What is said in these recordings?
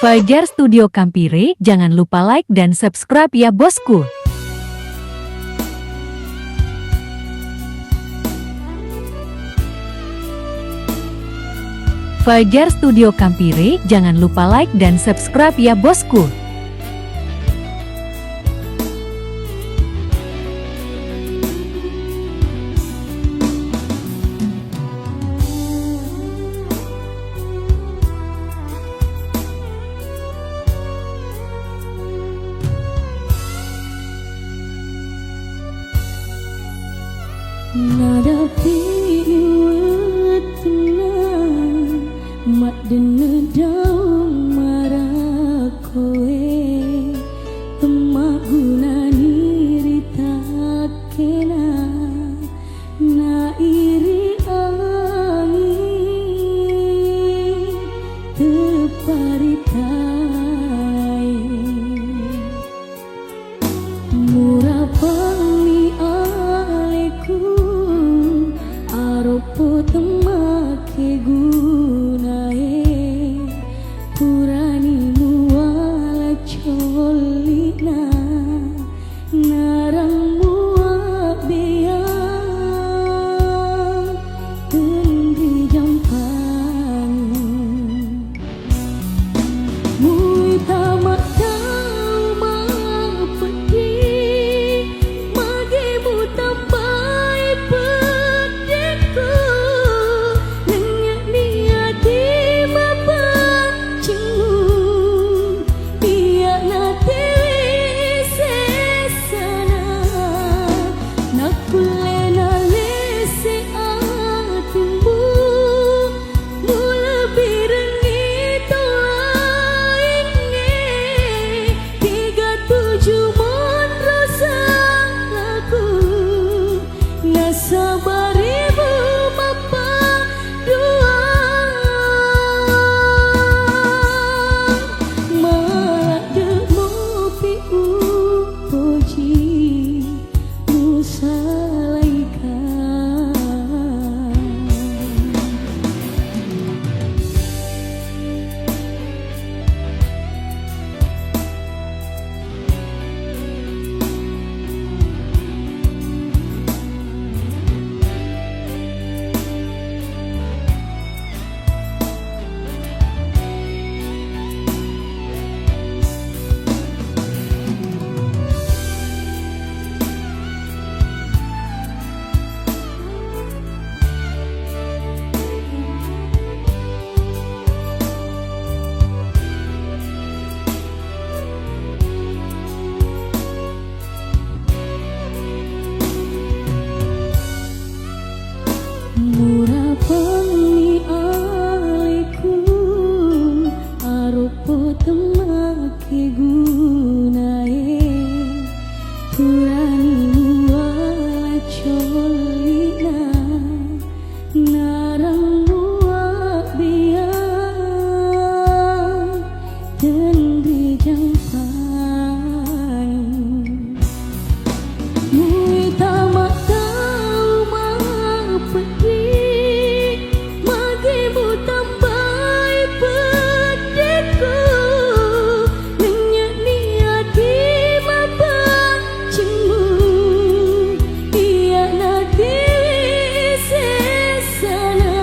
Fajar Studio Kampire, jangan lupa like dan subscribe ya bosku. Fajar Studio Kampire, jangan lupa like dan subscribe ya bosku. Nada piwetna mak dene daung marah kowe emak gunani ritakena na iri angin teparitai murah pami aropo temake gunae purani muala colina narang muak beang tengri jampang mui tamak tau mak pedih magemu tampai murah pami alaikum aropo temake gunae purani muala colina narang muak beang tengri jampang mui tamak tau mak pedih magemu tambai pedihku minyak niat di mabang cemu iya nanti sesana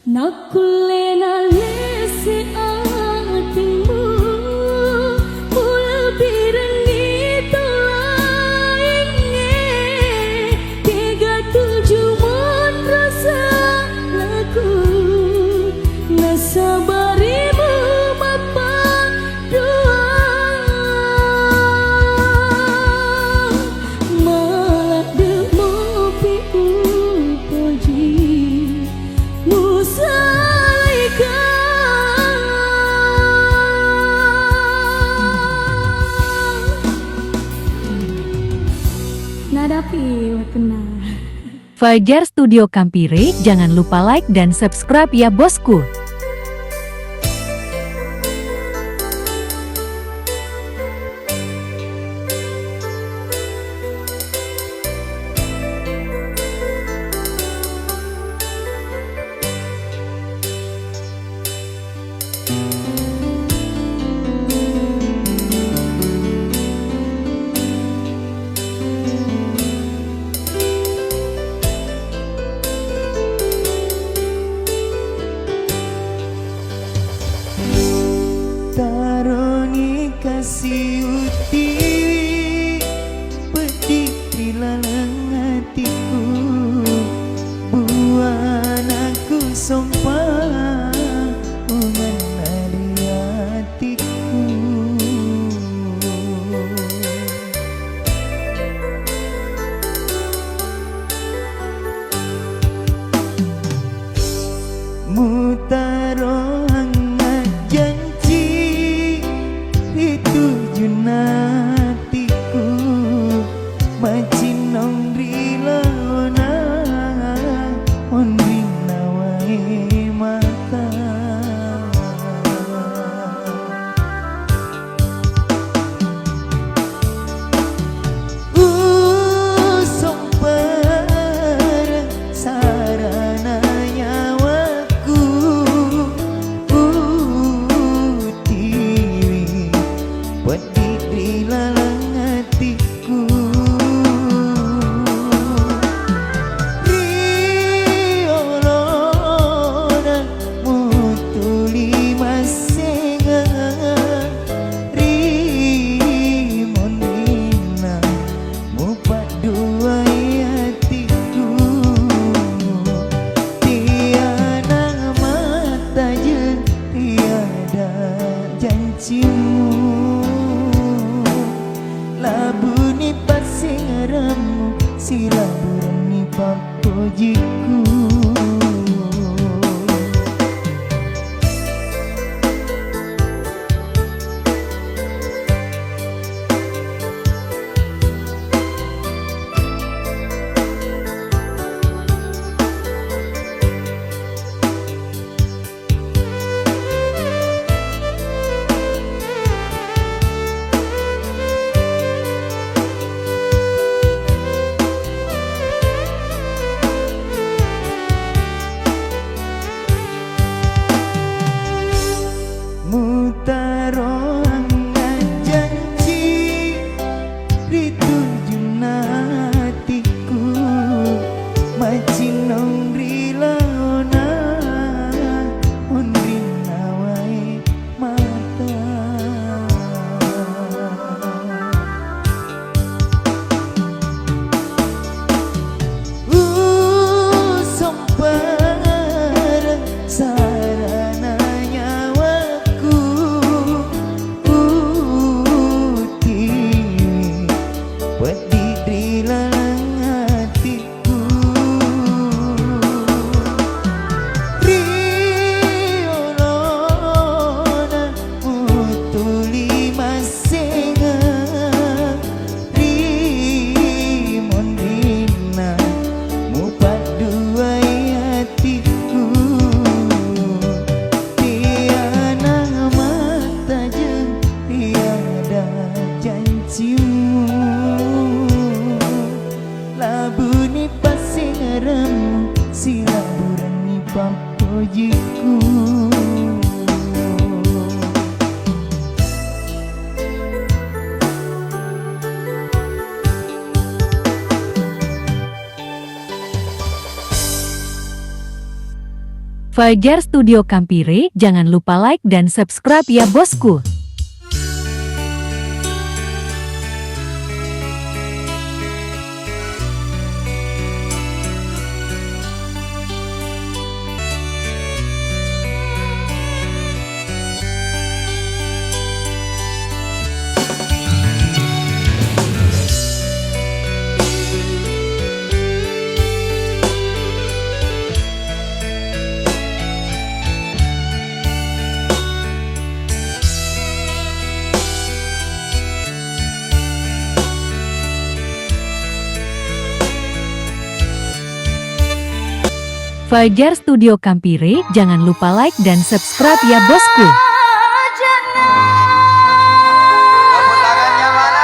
nakulena lese atimu sabarimu mapang dua malah demo piu poji musalika nada piu kena. Fajar Studio Kampire, jangan lupa like dan subscribe ya bosku. utiwi pedih dilalang hatiku buan aku sumpah mengenali hatiku. Mutaro hangat janji itu junatiku macinong rilona onri nawai mata sompar sarana nyawaku utiwi pedih dilalang hatiku riolona mutuli masenga rimonina mupat dua hatiku tiada mata je tiada janjimu labuni pasingaramu silaburani papojiku. Mutaro hangat janji ditujun hatiku macinong rilaona onri nawai mata sompar sarana nyawaku utiwi pedih dilalang hatiku riolona mutuli masenga rimonina mupat dua hatiku tiada mata je tiada janjimu labuni pasingaramu silaburani papojiku. Fajar Studio Kampire, jangan lupa like dan subscribe ya bosku. Fajar Studio Kampire, jangan lupa like dan subscribe ya bosku. Tepuk tangannya mana?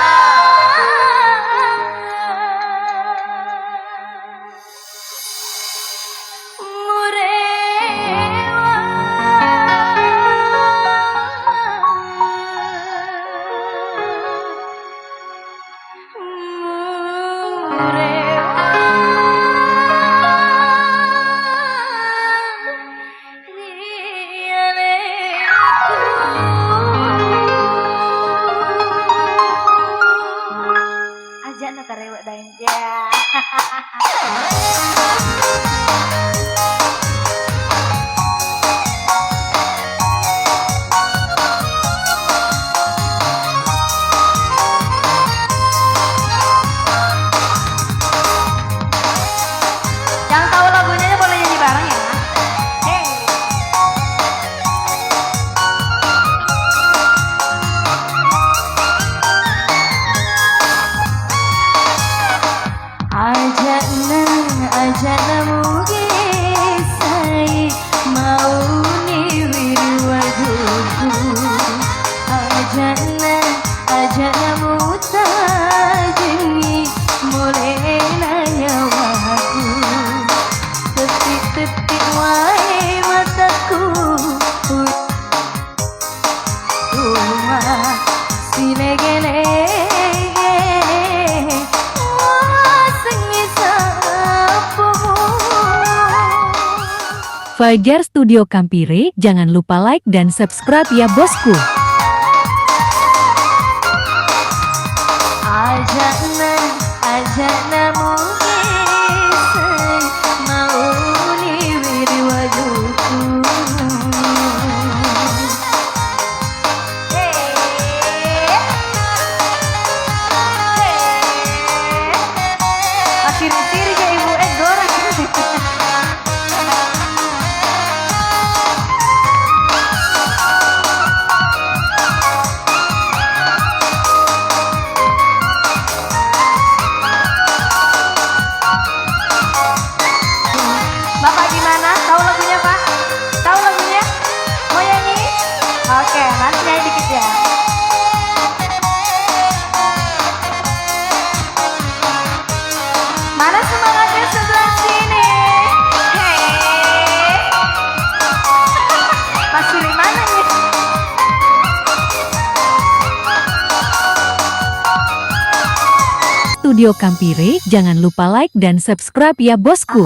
aja namu tajengi boleh nanya waku tetik-tetik wae mataku rumah si lege-lege sengi sapumu. Fajar Studio Kampire, jangan lupa like dan subscribe ya bosku. Ajana mungkin mau liwiri wajahku. Siri-siri ke ibu goreng. Bapak gimana? Tahu lagunya Pak? Tahu lagunya? Mau nyanyi? Oke, nanti nyanyi dikit ya. Mana semangatnya sebelah sini? Hei, Mas Siri mana nih? Studio Kampire, jangan lupa like dan subscribe ya bosku.